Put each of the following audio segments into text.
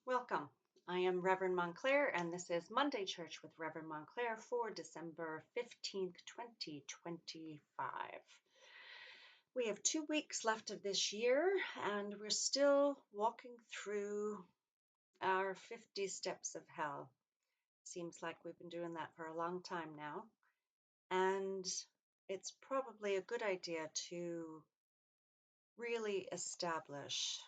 Welcome. I am Reverend Montclair, and this is Monday Church with Reverend Montclair for December 15th, 2025. We have 2 weeks left of this year, and we're still walking through our 50 steps of hell. Seems like we've been doing that for a long time now, and it's probably a good idea to really establish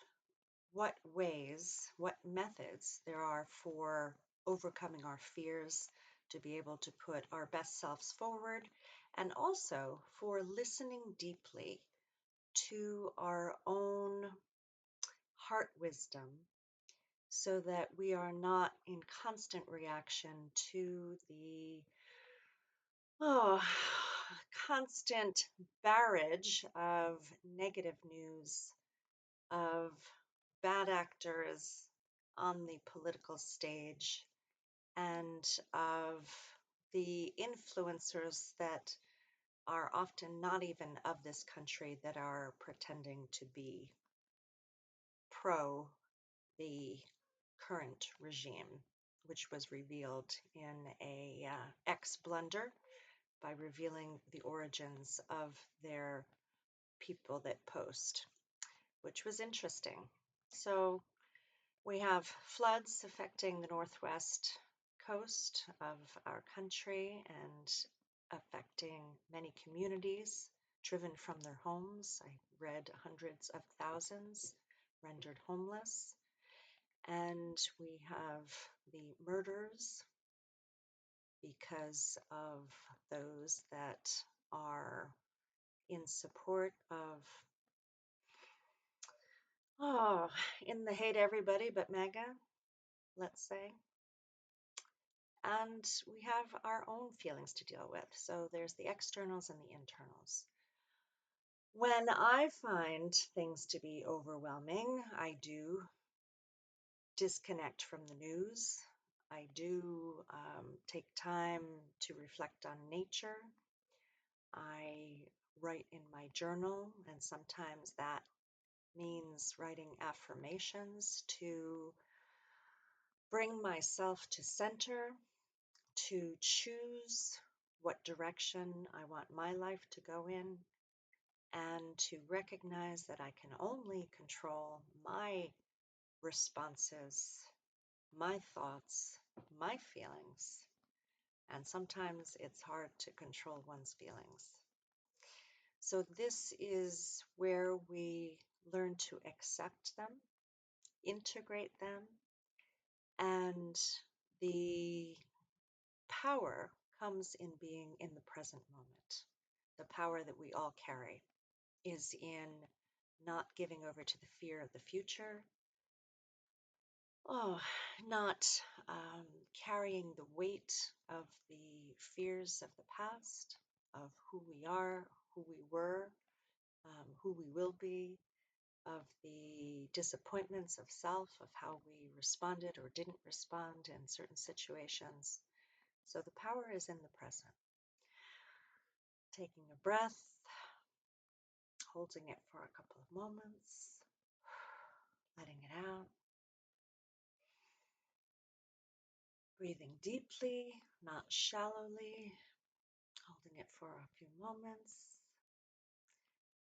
what ways, what methods there are for overcoming our fears, to be able to put our best selves forward, and also for listening deeply to our own heart wisdom so that we are not in constant reaction to the oh, constant barrage of negative news, of bad actors on the political stage, and of the influencers that are often not even of this country that are pretending to be pro the current regime, which was revealed in a X blunder by revealing the origins of their people that post, which was interesting. So we have floods affecting the northwest coast of our country and affecting many communities driven from their homes. I read hundreds of thousands rendered homeless. And we have the murders because of those that are in support of, oh, in the hate everybody but MAGA, let's say. And we have our own feelings to deal with. So there's the externals and the internals. When I find things to be overwhelming, I do disconnect from the news. I do take time to reflect on nature. I write in my journal, and sometimes that means writing affirmations to bring myself to center, to choose what direction I want my life to go in, and to recognize that I can only control my responses, my thoughts, my feelings. And sometimes it's hard to control one's feelings. So, this is where we learn to accept them, integrate them, and the power comes in being in the present moment. The power that we all carry is in not giving over to the fear of the future, oh, not carrying the weight of the fears of the past, of who we are, who we were, who we will be, of the disappointments of self, of how we responded or didn't respond in certain situations. So the power is in the present. Taking a breath, holding it for a couple of moments, letting it out, breathing deeply, not shallowly, holding it for a few moments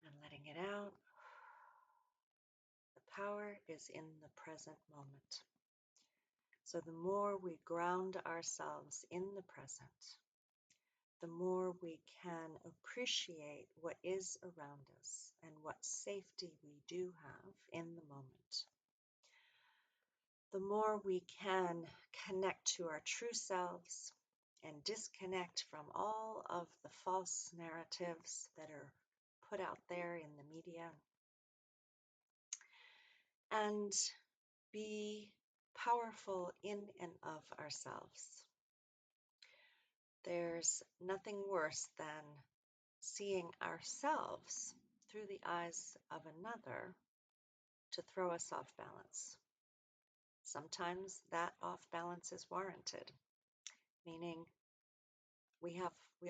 and letting it out. The power is in the present moment. So the more we ground ourselves in the present, the more we can appreciate what is around us and what safety we do have in the moment. The more we can connect to our true selves and disconnect from all of the false narratives that are put out there in the media, and be powerful in and of ourselves. There's nothing worse than seeing ourselves through the eyes of another to throw us off balance. Sometimes that off balance is warranted, meaning we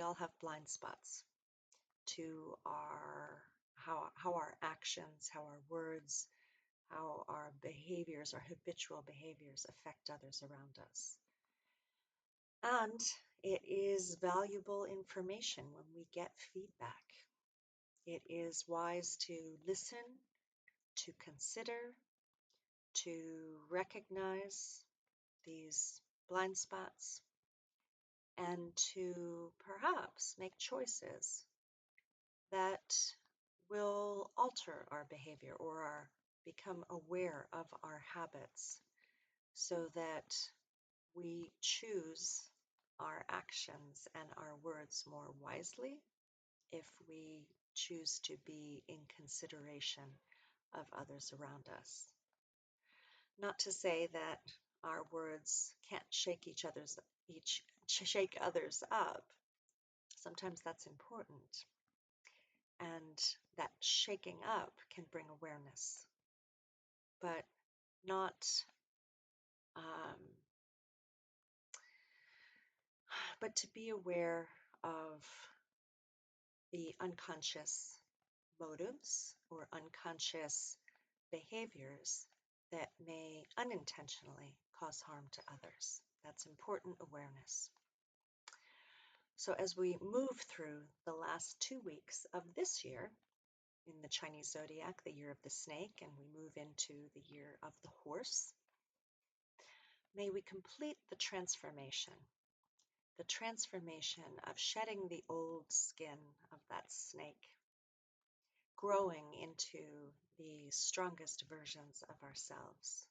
all have blind spots to our how our actions, how our words, how our behaviors, our habitual behaviors, affect others around us. And it is valuable information when we get feedback. It is wise to listen, to consider, to recognize these blind spots, and to perhaps make choices that will alter our behavior or become aware of our habits so that we choose our actions and our words more wisely if we choose to be in consideration of others around us. Not to say that our words can't shake others up. Sometimes that's important. And that shaking up can bring awareness, but not, um, but to be aware of the unconscious motives or unconscious behaviors that may unintentionally cause harm to others. That's important awareness. So as we move through the last 2 weeks of this year in the Chinese zodiac, the year of the snake, and we move into the year of the horse, may we complete the transformation of shedding the old skin of that snake, growing into the strongest versions of ourselves,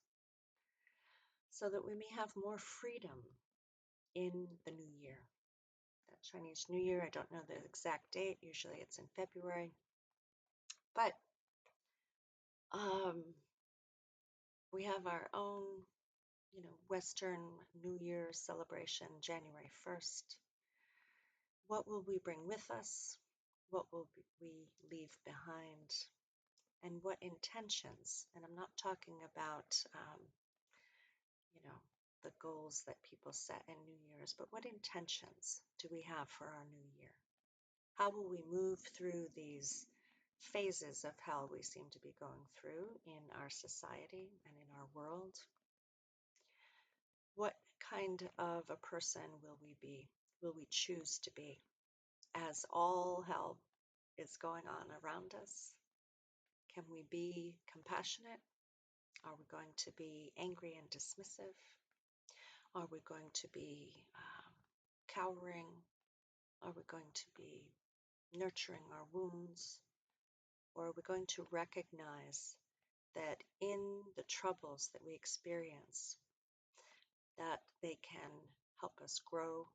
so that we may have more freedom in the new year. That Chinese New Year, I don't know the exact date, usually it's in February, but we have our own, Western New Year celebration, January 1st. What will we bring with us? What will we leave behind? And what intentions? And I'm not talking about, the goals that people set in New Year's, but what intentions do we have for our new year? How will we move through these phases of hell we seem to be going through in our society and in our world? What kind of a person will we be? Will we choose to be as all hell is going on around us? Can we be compassionate? Are we going to be angry and dismissive? Are we going to be cowering? Are we going to be nurturing our wounds? Or are we going to recognize that in the troubles that we experience, that they can help us grow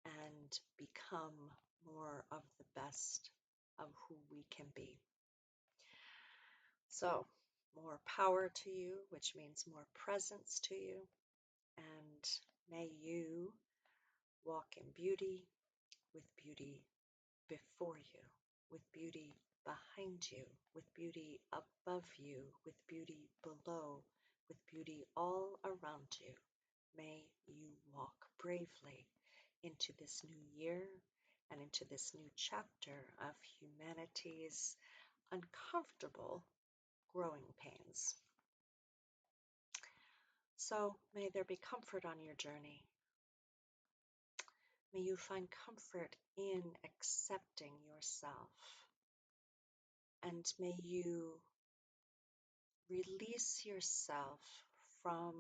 and become more of the best of who we can be? So, more power to you, which means more presence to you. And may you walk in beauty, with beauty before you, with beauty behind you, with beauty above you, with beauty below, with beauty all around you. May you walk bravely into this new year and into this new chapter of humanity's uncomfortable growing pains. So may there be comfort on your journey. May you find comfort in accepting yourself. And may you release yourself from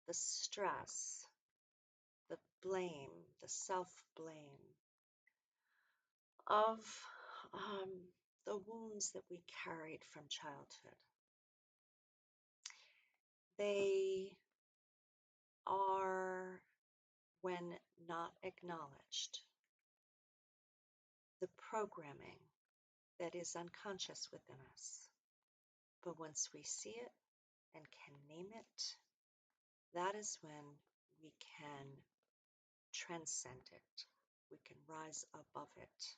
the stress, the blame, the self-blame of the wounds that we carried from childhood. They are, when not acknowledged, the programming that is unconscious within us. But once we see it and can name it, that is when we can transcend it. We can rise above it.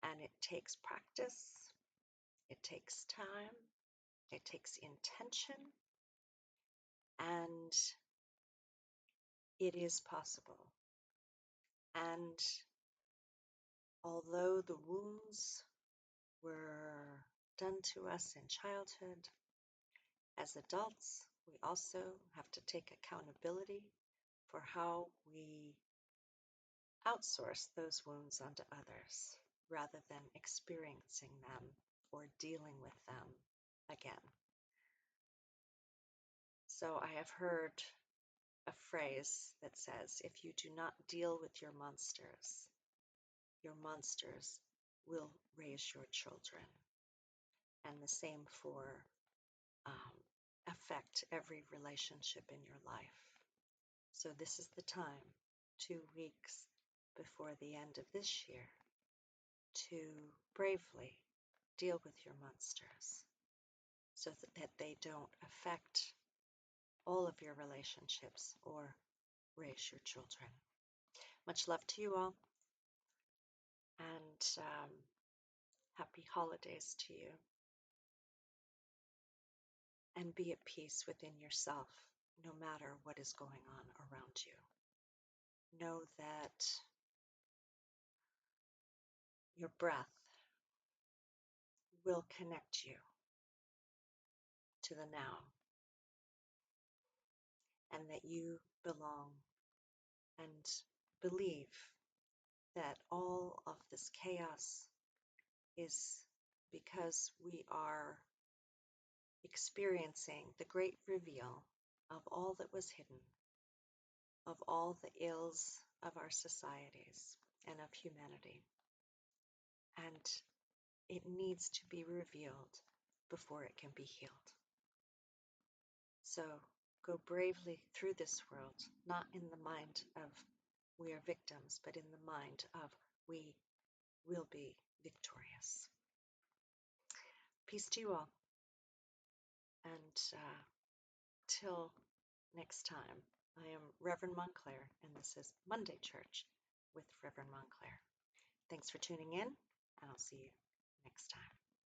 And it takes practice, it takes time, it takes intention, and it is possible. And although the wounds were done to us in childhood. As adults, we also have to take accountability for how we outsource those wounds onto others rather than experiencing them or dealing with them again. So I have heard a phrase that says, if you do not deal with your monsters will raise your children. And the same for affect every relationship in your life. So this is the time, 2 weeks before the end of this year, to bravely deal with your monsters so that they don't affect all of your relationships or raise your children. Much love to you all, and happy holidays to you. And be at peace within yourself, no matter what is going on around you. Know that your breath will connect you to the now, and that you belong, and believe that all of this chaos is because we are experiencing the great reveal of all that was hidden, of all the ills of our societies and of humanity. And it needs to be revealed before it can be healed. So go bravely through this world, not in the mind of we are victims, but in the mind of we will be victorious. Peace to you all. And till next time, I am Reverend Montclair, and this is Monday Church with Reverend Montclair. Thanks for tuning in, and I'll see you next time.